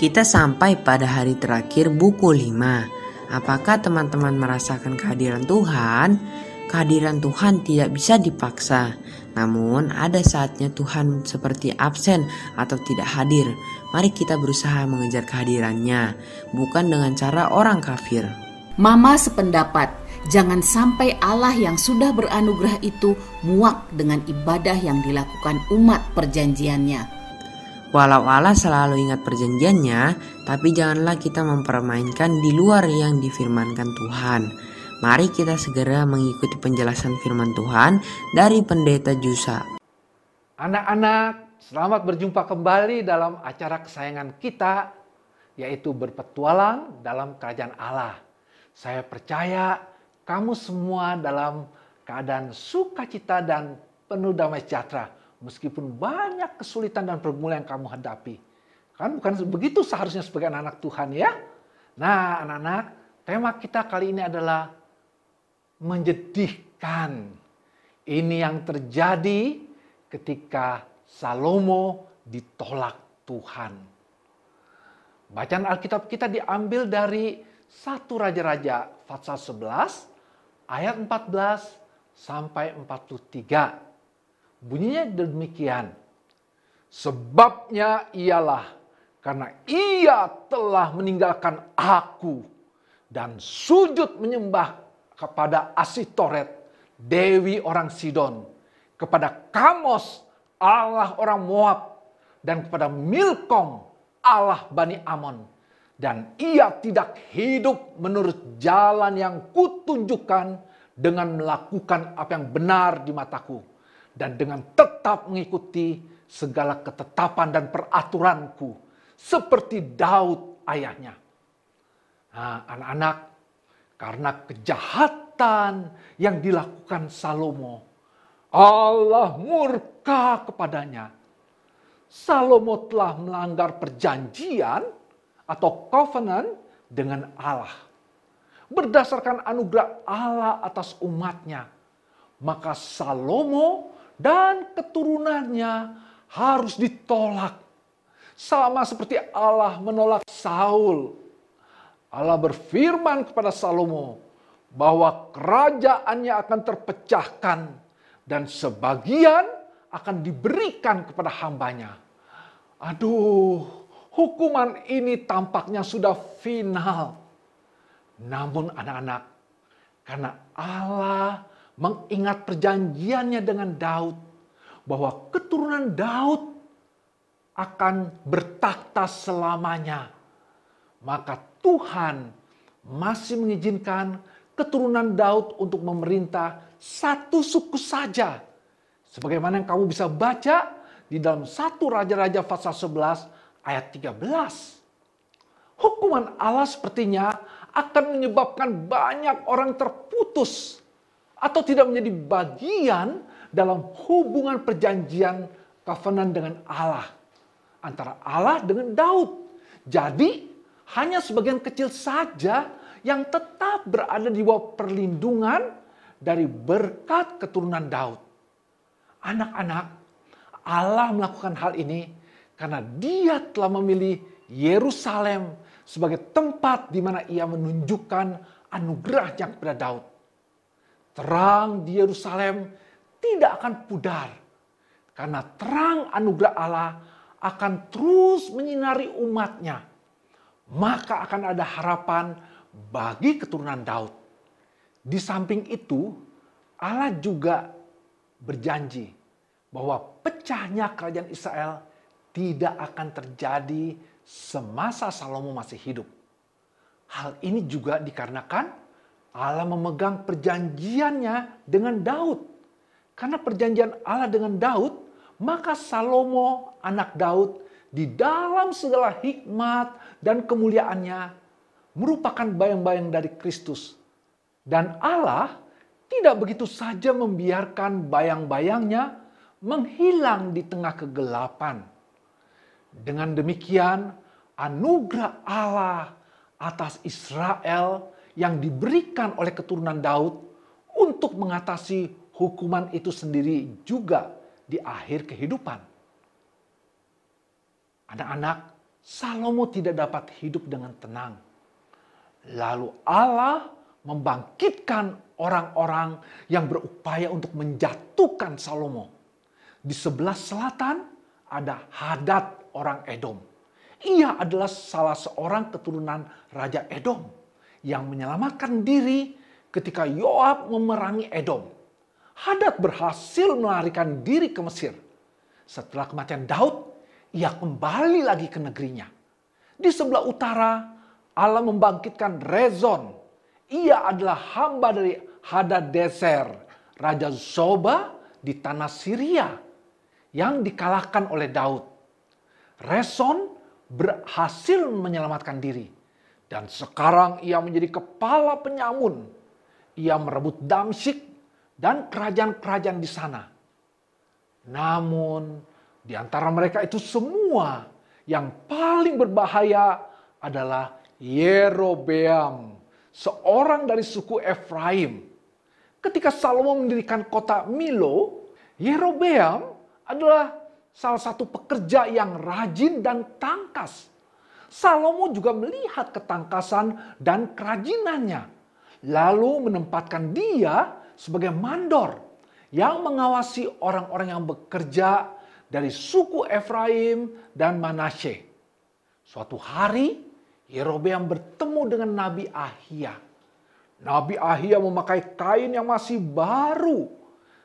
Kita sampai pada hari terakhir buku 5. Apakah teman-teman merasakan kehadiran Tuhan? Kehadiran Tuhan tidak bisa dipaksa. Namun ada saatnya Tuhan seperti absen atau tidak hadir. Mari kita berusaha mengejar kehadirannya, bukan dengan cara orang kafir. Mama sependapat, jangan sampai Allah yang sudah beranugerah itu muak dengan ibadah yang dilakukan umat perjanjiannya. Walau Allah selalu ingat perjanjiannya, tapi janganlah kita mempermainkan di luar yang difirmankan Tuhan. Mari kita segera mengikuti penjelasan firman Tuhan dari Pendeta Jusa. Anak-anak, selamat berjumpa kembali dalam acara kesayangan kita, yaitu berpetualang dalam kerajaan Allah. Saya percaya kamu semua dalam keadaan sukacita dan penuh damai sejahtera. Meskipun banyak kesulitan dan pergumulan yang kamu hadapi. Kan bukan begitu seharusnya sebagai anak-anak Tuhan ya. Nah anak-anak, tema kita kali ini adalah menyedihkan. Ini yang terjadi ketika Salomo ditolak Tuhan. Bacaan Alkitab kita diambil dari 1 Raja-Raja pasal 11 ayat 14 sampai 43. Bunyinya demikian. Sebabnya ialah karena ia telah meninggalkan aku dan sujud menyembah kepada Asitoret, dewi orang Sidon, kepada Kamos, Allah orang Moab, dan kepada Milkom, Allah Bani Amon. Dan ia tidak hidup menurut jalan yang kutunjukkan dengan melakukan apa yang benar di mataku. Dan dengan tetap mengikuti segala ketetapan dan peraturanku. Seperti Daud ayahnya. Nah anak-anak, karena kejahatan yang dilakukan Salomo, Allah murka kepadanya. Salomo telah melanggar perjanjian atau covenant dengan Allah. Berdasarkan anugerah Allah atas umatnya, maka Salomo dan keturunannya harus ditolak. Sama seperti Allah menolak Saul. Allah berfirman kepada Salomo bahwa kerajaannya akan terpecahkan dan sebagian akan diberikan kepada hambanya. Aduh, hukuman ini tampaknya sudah final. Namun anak-anak, karena Allah mengingat perjanjiannya dengan Daud, bahwa keturunan Daud akan bertakhta selamanya. Maka Tuhan masih mengizinkan keturunan Daud untuk memerintah satu suku saja. Sebagaimana yang kamu bisa baca di dalam 1 Raja-Raja pasal 11 ayat 13. Hukuman Allah sepertinya akan menyebabkan banyak orang terputus atau tidak menjadi bagian dalam hubungan perjanjian covenant dengan Allah. Antara Allah dengan Daud. Jadi hanya sebagian kecil saja yang tetap berada di bawah perlindungan dari berkat keturunan Daud. Anak-anak, Allah melakukan hal ini karena Dia telah memilih Yerusalem sebagai tempat di mana Ia menunjukkan anugerahnya kepada Daud. Terang di Yerusalem tidak akan pudar. Karena terang anugerah Allah akan terus menyinari umatnya. Maka akan ada harapan bagi keturunan Daud. Di samping itu, Allah juga berjanji bahwa pecahnya kerajaan Israel tidak akan terjadi semasa Salomo masih hidup. Hal ini juga dikarenakan Allah memegang perjanjiannya dengan Daud. Karena perjanjian Allah dengan Daud, maka Salomo anak Daud di dalam segala hikmat dan kemuliaannya merupakan bayang-bayang dari Kristus. Dan Allah tidak begitu saja membiarkan bayang-bayangnya menghilang di tengah kegelapan. Dengan demikian, anugerah Allah atas Israel yang diberikan oleh keturunan Daud untuk mengatasi hukuman itu sendiri juga di akhir kehidupan. Anak-anak, Salomo tidak dapat hidup dengan tenang. Lalu Allah membangkitkan orang-orang yang berupaya untuk menjatuhkan Salomo. Di sebelah selatan ada Hadad orang Edom. Ia adalah salah seorang keturunan Raja Edom yang menyelamatkan diri ketika Yoab memerangi Edom. Hadad berhasil melarikan diri ke Mesir. Setelah kematian Daud, ia kembali lagi ke negerinya. Di sebelah utara, Allah membangkitkan Rezon. Ia adalah hamba dari Hadadezer, Raja Zoba di tanah Syria yang dikalahkan oleh Daud. Rezon berhasil menyelamatkan diri. Dan sekarang ia menjadi kepala penyamun. Ia merebut Damsyik dan kerajaan-kerajaan di sana. Namun di antara mereka itu semua, yang paling berbahaya adalah Yerobeam, seorang dari suku Efraim. Ketika Salomo mendirikan kota Milo, Yerobeam adalah salah satu pekerja yang rajin dan tangkas. Salomo juga melihat ketangkasan dan kerajinannya, lalu menempatkan dia sebagai mandor yang mengawasi orang-orang yang bekerja dari suku Efraim dan Manasye. Suatu hari, Yerobeam bertemu dengan Nabi Ahia. Nabi Ahia memakai kain yang masih baru.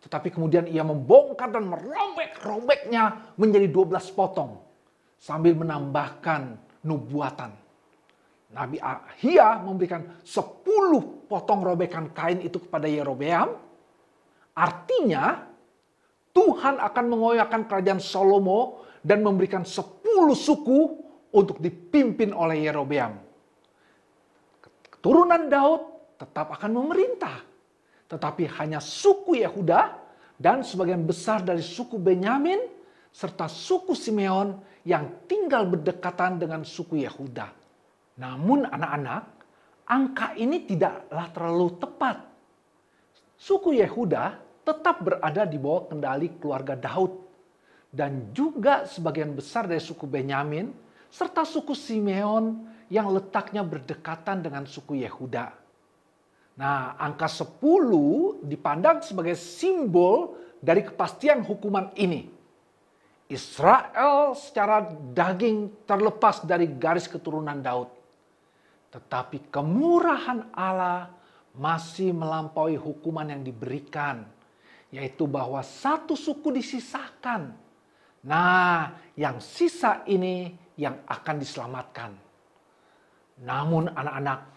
Tetapi kemudian ia membongkar dan merobek-robeknya menjadi 12 potong. Sambil menambahkan nubuatan. Nabi Ahia memberikan 10 potong robekan kain itu kepada Yerobeam. Artinya, Tuhan akan mengoyakkan kerajaan Salomo dan memberikan 10 suku untuk dipimpin oleh Yerobeam. Keturunan Daud tetap akan memerintah. Tetapi hanya suku Yehuda dan sebagian besar dari suku Benyamin serta suku Simeon yang tinggal berdekatan dengan suku Yehuda. Namun anak-anak, angka ini tidaklah terlalu tepat. Suku Yehuda tetap berada di bawah kendali keluarga Daud. Dan juga sebagian besar dari suku Benyamin serta suku Simeon yang letaknya berdekatan dengan suku Yehuda. Nah, angka 10 dipandang sebagai simbol dari kepastian hukuman ini. Israel secara daging terlepas dari garis keturunan Daud. Tetapi kemurahan Allah masih melampaui hukuman yang diberikan, yaitu bahwa satu suku disisakan. Nah, yang sisa ini yang akan diselamatkan. Namun anak-anak,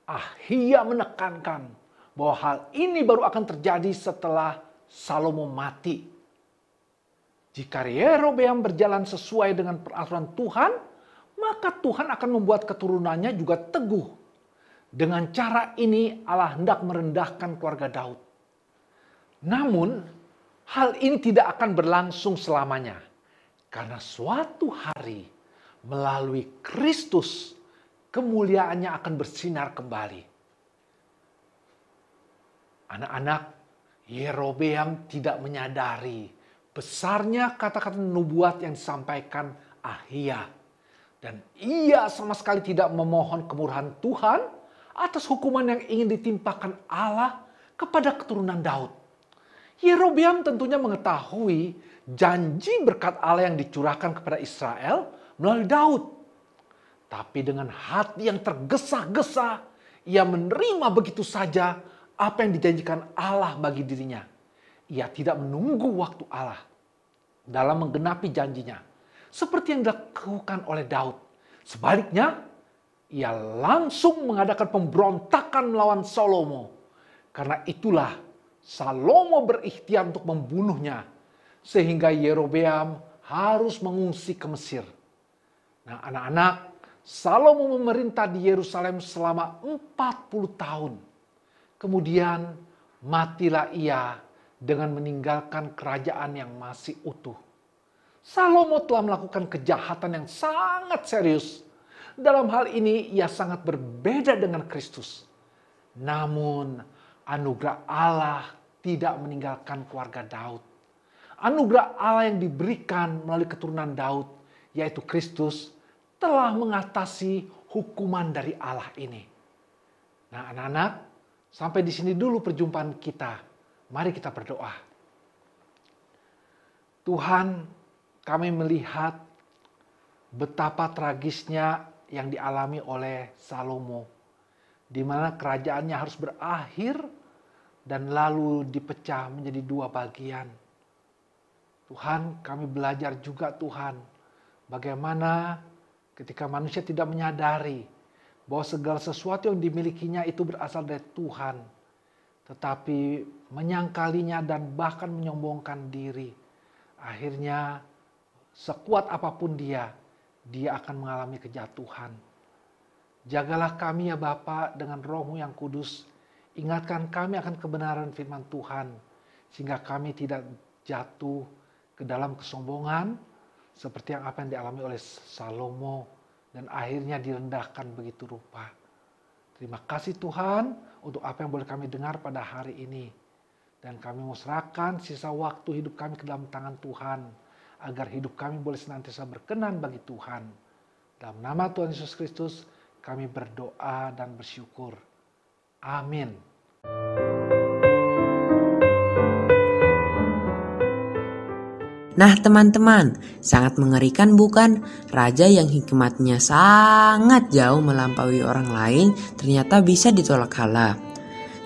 Ahia menekankan bahwa hal ini baru akan terjadi setelah Salomo mati. Jika Yerobeam berjalan sesuai dengan peraturan Tuhan, maka Tuhan akan membuat keturunannya juga teguh. Dengan cara ini Allah hendak merendahkan keluarga Daud. Namun, hal ini tidak akan berlangsung selamanya. Karena suatu hari, melalui Kristus, kemuliaannya akan bersinar kembali. Anak-anak, Yerobeam tidak menyadari besarnya kata-kata nubuat yang disampaikan Ahia. Dan ia sama sekali tidak memohon kemurahan Tuhan atas hukuman yang ingin ditimpakan Allah kepada keturunan Daud. Yerobeam tentunya mengetahui janji berkat Allah yang dicurahkan kepada Israel melalui Daud. Tapi dengan hati yang tergesa-gesa, ia menerima begitu saja apa yang dijanjikan Allah bagi dirinya. Ia tidak menunggu waktu Allah dalam menggenapi janjinya, seperti yang dilakukan oleh Daud. Sebaliknya, ia langsung mengadakan pemberontakan melawan Salomo. Karena itulah Salomo berikhtiar untuk membunuhnya, sehingga Yerobeam harus mengungsi ke Mesir. Nah, anak-anak, Salomo memerintah di Yerusalem selama 40 tahun. Kemudian matilah ia dengan meninggalkan kerajaan yang masih utuh. Salomo telah melakukan kejahatan yang sangat serius. Dalam hal ini ia sangat berbeda dengan Kristus. Namun anugerah Allah tidak meninggalkan keluarga Daud. Anugerah Allah yang diberikan melalui keturunan Daud, yaitu Kristus, telah mengatasi hukuman dari Allah ini. Nah, anak-anak, sampai di sini dulu perjumpaan kita. Mari kita berdoa. Tuhan, kami melihat betapa tragisnya yang dialami oleh Salomo, di mana kerajaannya harus berakhir dan lalu dipecah menjadi dua bagian. Tuhan, kami belajar juga Tuhan, bagaimana ketika manusia tidak menyadari bahwa segala sesuatu yang dimilikinya itu berasal dari Tuhan, tetapi menyangkalinya dan bahkan menyombongkan diri. Akhirnya sekuat apapun dia akan mengalami kejatuhan. Jagalah kami ya Bapa dengan Roh-Mu yang kudus. Ingatkan kami akan kebenaran firman Tuhan, sehingga kami tidak jatuh ke dalam kesombongan seperti apa yang dialami oleh Salomo dan akhirnya direndahkan begitu rupa. Terima kasih Tuhan untuk apa yang boleh kami dengar pada hari ini. Dan kami mau serahkan sisa waktu hidup kami ke dalam tangan Tuhan, agar hidup kami boleh senantiasa berkenan bagi Tuhan. Dalam nama Tuhan Yesus Kristus kami berdoa dan bersyukur. Amin. Nah teman-teman, sangat mengerikan bukan? Raja yang hikmatnya sangat jauh melampaui orang lain ternyata bisa ditolak Allah.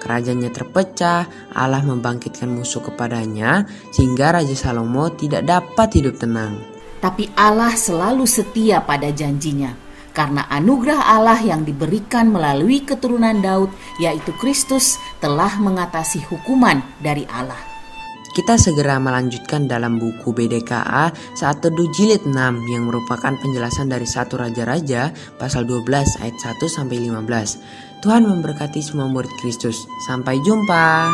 Kerajaannya terpecah, Allah membangkitkan musuh kepadanya sehingga Raja Salomo tidak dapat hidup tenang. Tapi Allah selalu setia pada janjinya. Karena anugerah Allah yang diberikan melalui keturunan Daud, yaitu Kristus, telah mengatasi hukuman dari Allah. Kita segera melanjutkan dalam buku BDKA Saat Teduh Jilid 6 yang merupakan penjelasan dari 1 Raja-Raja pasal 12 ayat 1-15. Tuhan memberkati semua murid Kristus. Sampai jumpa.